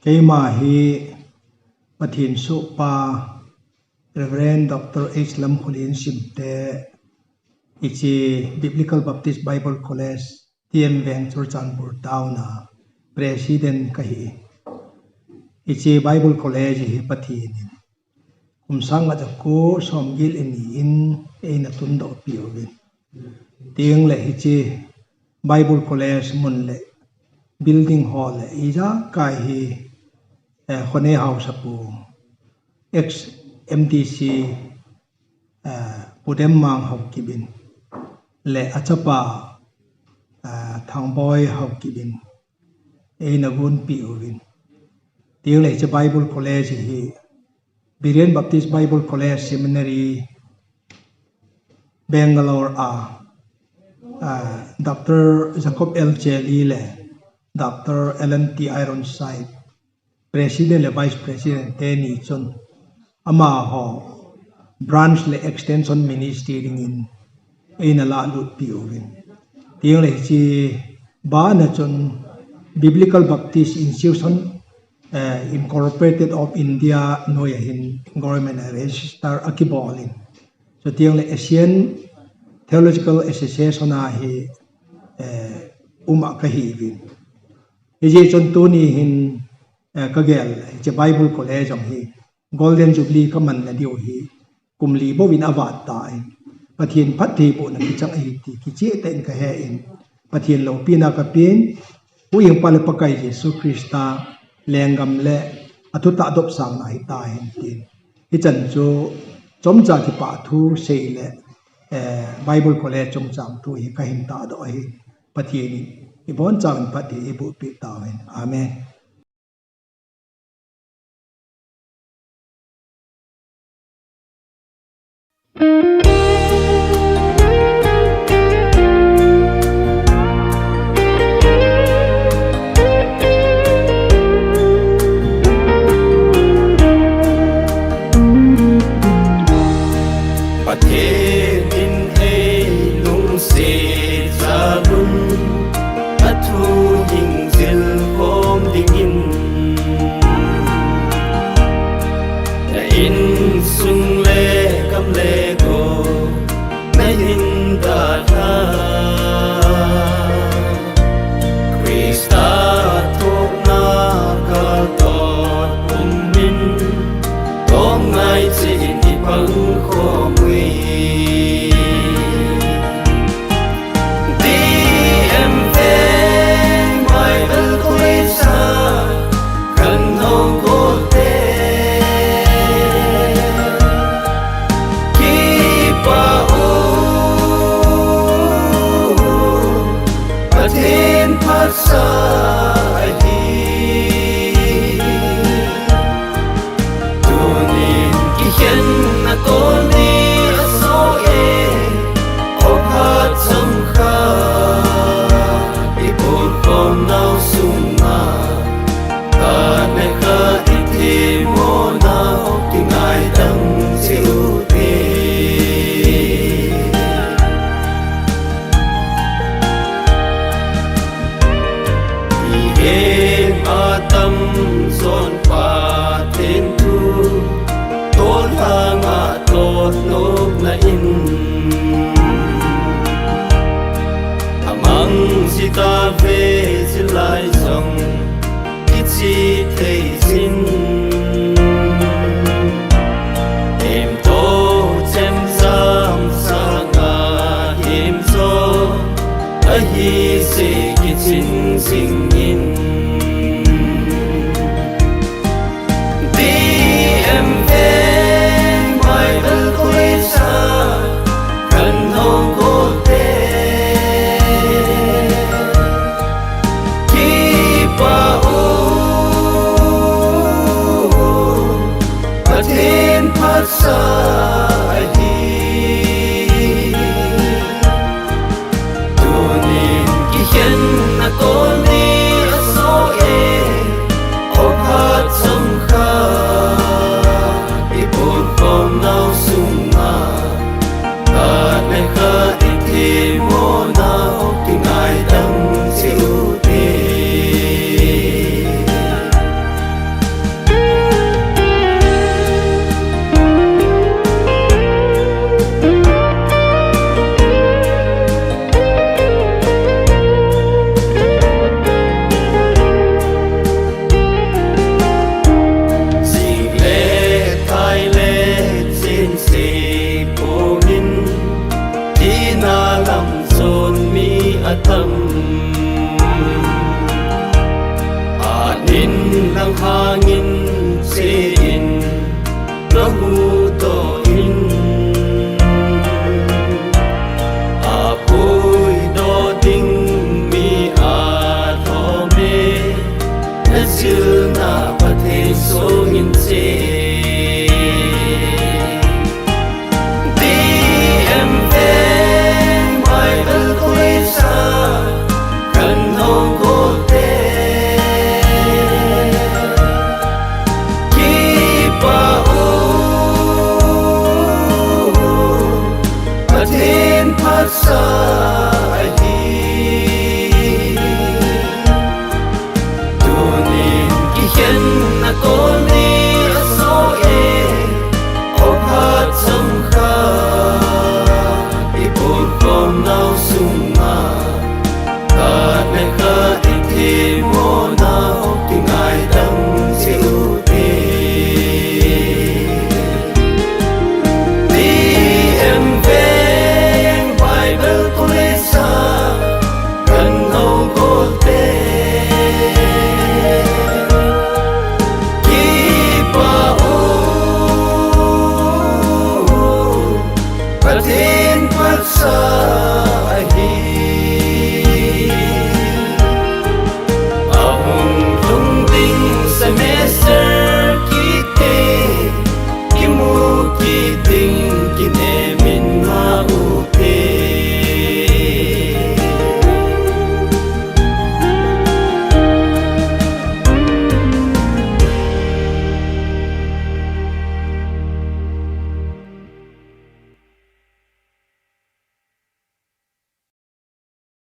Keima hi pathin su pa Reverend Dr. H. Lam Khulin Simte ichi Biblical Baptist Bible College TM Veng Churchanpur Town President kahi ichi Bible College hi pathin kumsang ajaku somgil ini in eina tunda opiogin tiang le ichi Bible College mun le building hall ija kai hi khone house apu ex MDC pudem mang hok kibin le achapa thangboy hok kibin eina gun pi ovin tiang le ichi Bible College hi Berean Baptist Bible College Seminary Bangalore Dr. Jacob L. Chelly le Dr. Ellen T. Ironside President le Vice President Teni Chun ama ho branch le extension ministry in eina la lut pi ovin tiang le chi ba na chun Biblical Baptist Institution Incorporated of India noya hin government register akibolin so tiang le Asian Theological Association hi kahivin ije chon tu ni hin kagel je Bible College ang hi Golden Jubilee kaman na diu hi kumli bo win avat tai pathian phathi bo na kichang hi ti kichi ten ka he in pathian lo pina ka pin hu yeng pal pakai Jesu Krista lengam le atuta adop sang na hi ta hin tin hi chan chu chomcha ki pa thu sei le Bible College chomcham tu hi ka hin ta do hi pathian ni ibon chang phathi ibu pi ta hin amen Home yang hangin